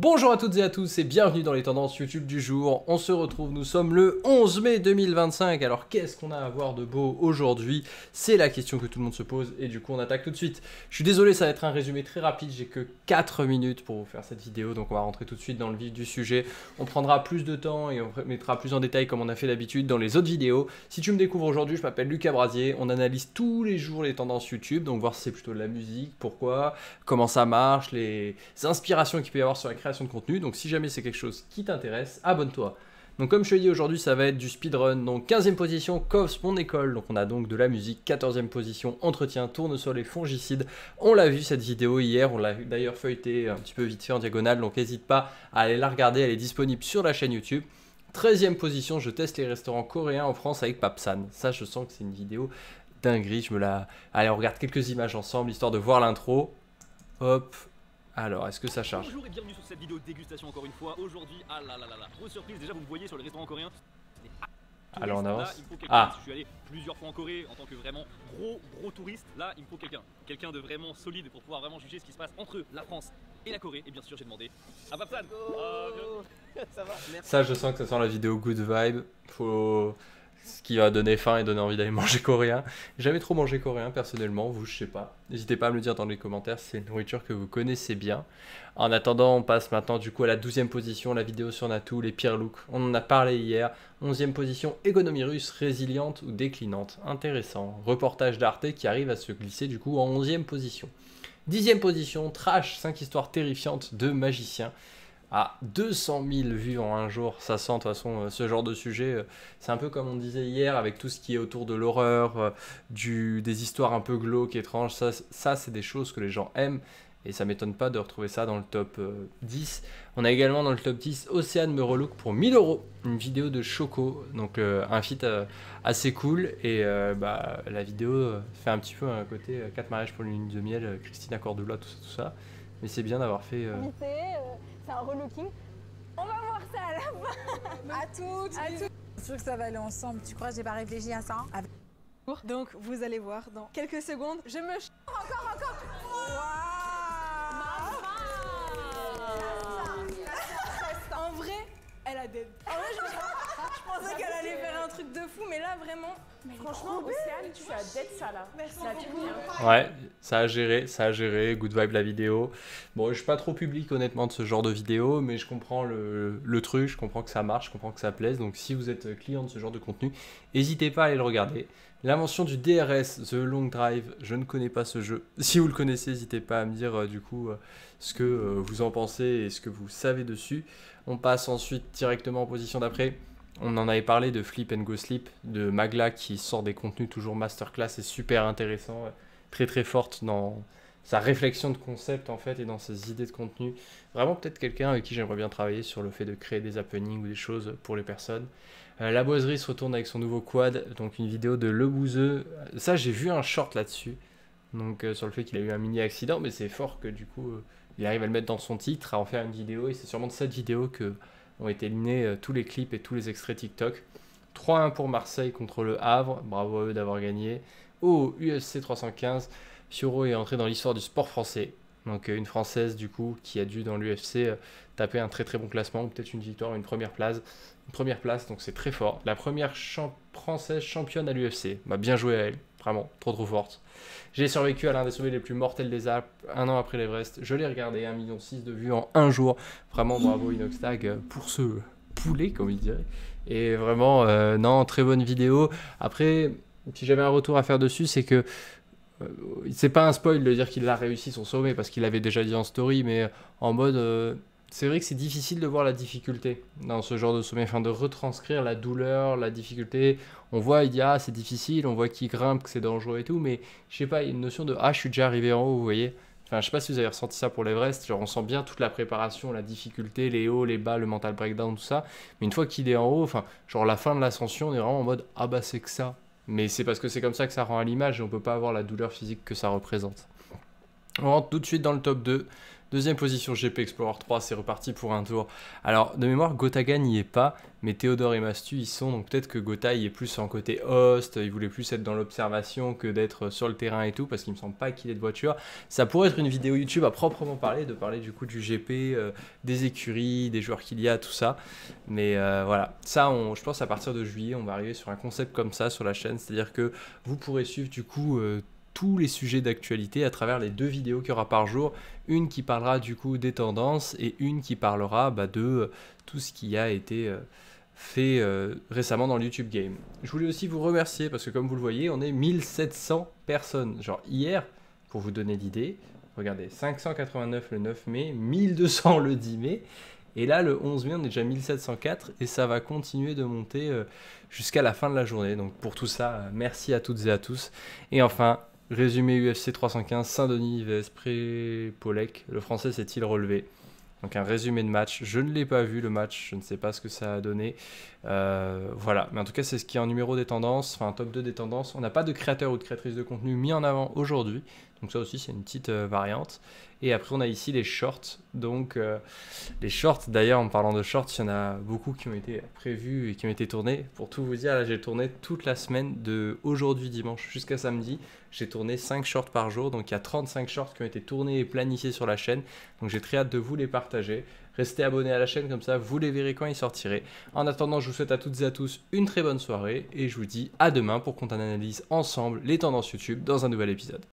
Bonjour à toutes et à tous et bienvenue dans les tendances YouTube du jour. On se retrouve, nous sommes le 11 mai 2025. Alors qu'est-ce qu'on a à voir de beau aujourd'hui? C'est la question que tout le monde se pose et du coup on attaque tout de suite. Je suis désolé, ça va être un résumé très rapide, j'ai que 4 minutes pour vous faire cette vidéo. Donc on va rentrer tout de suite dans le vif du sujet. On prendra plus de temps et on mettra plus en détail comme on a fait d'habitude dans les autres vidéos. Si tu me découvres aujourd'hui, je m'appelle Lucas Brasier. On analyse tous les jours les tendances YouTube. Donc voir si c'est plutôt de la musique, pourquoi, comment ça marche, les inspirations qu'il peut y avoir sur la création de contenu. Donc si jamais c'est quelque chose qui t'intéresse, abonne-toi. Donc comme je te l'ai dit aujourd'hui, ça va être du speedrun. Donc 15e position, Covs, mon école. Donc on a donc de la musique. 14e position, entretien, tournesol et fongicide. On l'a vu cette vidéo hier, on l'a d'ailleurs feuilleté un petit peu vite fait en diagonale. Donc n'hésite pas à aller la regarder, elle est disponible sur la chaîne YouTube. 13e position, je teste les restaurants coréens en France avec Papsan. Ça, je sens que c'est une vidéo dinguerie. Allez, on regarde quelques images ensemble, histoire de voir l'intro. Hop. Alors, est-ce que ça charge? Bonjour et bienvenue sur cette vidéo de dégustation encore une fois. Aujourd'hui, ah là là là là, grosse surprise, déjà vous me voyez sur le restaurant coréen. Alors on avance. Là, il me faut quelqu'un, Ah, je suis allé plusieurs fois en Corée en tant que vraiment gros touriste. Là, il me faut quelqu'un de vraiment solide pour pouvoir vraiment juger ce qui se passe entre la France et la Corée. Et bien sûr, j'ai demandé à Papsan. Ça va, merci. ça je sens que ça sent la vidéo good vibe. Ce qui va donner faim et donner envie d'aller manger coréen. J'ai jamais trop mangé coréen personnellement, vous je sais pas. N'hésitez pas à me le dire dans les commentaires si c'est une nourriture que vous connaissez bien. En attendant, on passe maintenant du coup à la 12e position, la vidéo sur Natou, les pires looks. On en a parlé hier. 11e position, économie russe, résiliente ou déclinante. Intéressant. Reportage d'Arte qui arrive à se glisser du coup en 11e position. 10e position, trash, 5 histoires terrifiantes de magiciens. À 200 000 vues en un jour, ça sent de toute façon ce genre de sujet, c'est un peu comme on disait hier avec tout ce qui est autour de l'horreur, des histoires un peu glauques, étranges, ça c'est des choses que les gens aiment et ça m'étonne pas de retrouver ça dans le top 10. On a également dans le top 10 Océane me relook pour 1000 €, une vidéo de Choco, donc un feat assez cool et la vidéo fait un petit peu un côté 4 mariages pour une lune de miel, Christina Cordula, tout ça, mais c'est bien d'avoir fait... C'est un relooking. On va voir ça à la fin. À toutes. Je suis sûre que ça va aller ensemble. Tu crois que j'ai pas réfléchi à ça? Donc vous allez voir dans quelques secondes. Je me encore. En vrai, elle a dead. En vrai, je pensais qu'elle allait faire un truc de fou, mais là vraiment. Franchement, Océane, tu as dead ça là. Merci beaucoup. Ouais, ça a géré, good vibe la vidéo. Bon, je suis pas trop public honnêtement de ce genre de vidéo, mais je comprends le truc, je comprends que ça marche, je comprends que ça plaise. Donc si vous êtes client de ce genre de contenu, n'hésitez pas à aller le regarder. L'invention du DRS, The Long Drive, je ne connais pas ce jeu. Si vous le connaissez, n'hésitez pas à me dire du coup ce que vous en pensez et ce que vous savez dessus. On passe ensuite directement en position d'après. On en avait parlé de Flip and Go Sleep, de Magla qui sort des contenus toujours masterclass et super intéressant, très forte dans sa réflexion de concept en fait et dans ses idées de contenu. Vraiment peut-être quelqu'un avec qui j'aimerais bien travailler sur le fait de créer des happenings ou des choses pour les personnes. La Boiserie se retourne avec son nouveau quad, donc une vidéo de Le Bouzeux. Ça j'ai vu un short là-dessus, donc sur le fait qu'il a eu un mini accident, mais c'est fort que du coup il arrive à le mettre dans son titre, à en faire une vidéo et c'est sûrement de cette vidéo que ont été éliminés tous les clips et tous les extraits TikTok. 3-1 pour Marseille contre le Havre, bravo à eux d'avoir gagné. Au UFC 315, Fioro est entré dans l'histoire du sport français. Donc une Française du coup qui a dû dans l'UFC taper un très bon classement, ou peut-être une victoire, une première place. Une première place, donc c'est très fort. La première Française championne à l'UFC. Bien joué à elle, vraiment, trop forte. J'ai survécu à l'un des sommets les plus mortels des Alpes, un an après l'Everest. Je l'ai regardé, 1,6 million de vues en un jour. Vraiment bravo Inoxtag pour ce poulet, comme il dirait. Et vraiment, non, très bonne vidéo. Après, si j'avais un retour à faire dessus, c'est que c'est pas un spoil de dire qu'il a réussi son sommet, parce qu'il l'avait déjà dit en story, mais en mode... c'est vrai que c'est difficile de voir la difficulté dans ce genre de sommet, enfin de retranscrire la douleur, la difficulté. On voit, il y a, c'est difficile, on voit qu'il grimpe, que c'est dangereux et tout, mais je sais pas, il y a une notion de ah, je suis déjà arrivé en haut, vous voyez. Enfin, je sais pas si vous avez ressenti ça pour l'Everest, genre on sent bien toute la préparation, la difficulté, les hauts, les bas, le mental breakdown, tout ça. Mais une fois qu'il est en haut, enfin, genre la fin de l'ascension, on est vraiment en mode ah bah c'est que ça. Mais c'est parce que c'est comme ça que ça rend à l'image et on peut pas avoir la douleur physique que ça représente. On rentre tout de suite dans le top 2. Deuxième position, GP Explorer 3, c'est reparti pour un tour. Alors, de mémoire, Gotaga n'y est pas, mais Théodore et Mastu y sont, donc peut-être que Gotha y est plus en côté host, il voulait plus être dans l'observation que d'être sur le terrain et tout, parce qu'il me semble pas qu'il ait de voiture. Ça pourrait être une vidéo YouTube à proprement parler, de parler du coup du GP, des écuries, des joueurs qu'il y a, tout ça. Mais voilà, ça, je pense à partir de juillet, on va arriver sur un concept comme ça sur la chaîne, c'est-à-dire que vous pourrez suivre du coup tous les sujets d'actualité à travers les 2 vidéos qu'il y aura par jour, une qui parlera du coup des tendances et une qui parlera de tout ce qui a été fait récemment dans le YouTube Game. Je voulais aussi vous remercier parce que comme vous le voyez, on est 1700 personnes. Genre hier, pour vous donner l'idée, regardez, 589 le 9 mai, 1200 le 10 mai, et là le 11 mai on est déjà 1704 et ça va continuer de monter jusqu'à la fin de la journée. Donc pour tout ça, merci à toutes et à tous. Et enfin, résumé UFC 315, Saint-Denis vs Pré-Polek, le français s'est-il relevé? Donc un résumé de match, je ne l'ai pas vu le match, je ne sais pas ce que ça a donné. Voilà, mais en tout cas c'est ce qui est en numéro des tendances, enfin top 2 des tendances. On n'a pas de créateur ou de créatrice de contenu mis en avant aujourd'hui, donc ça aussi c'est une petite variante. Et après on a ici les shorts, donc les shorts d'ailleurs en parlant de shorts, il y en a beaucoup qui ont été prévus et qui ont été tournés. Pour tout vous dire, là j'ai tourné toute la semaine de aujourd'hui dimanche jusqu'à samedi. J'ai tourné 5 shorts par jour, donc il y a 35 shorts qui ont été tournés et planifiés sur la chaîne. Donc j'ai très hâte de vous les partager. Restez abonnés à la chaîne, comme ça vous les verrez quand ils sortiraient. En attendant, je vous souhaite à toutes et à tous une très bonne soirée et je vous dis à demain pour qu'on analyse ensemble les tendances YouTube dans un nouvel épisode.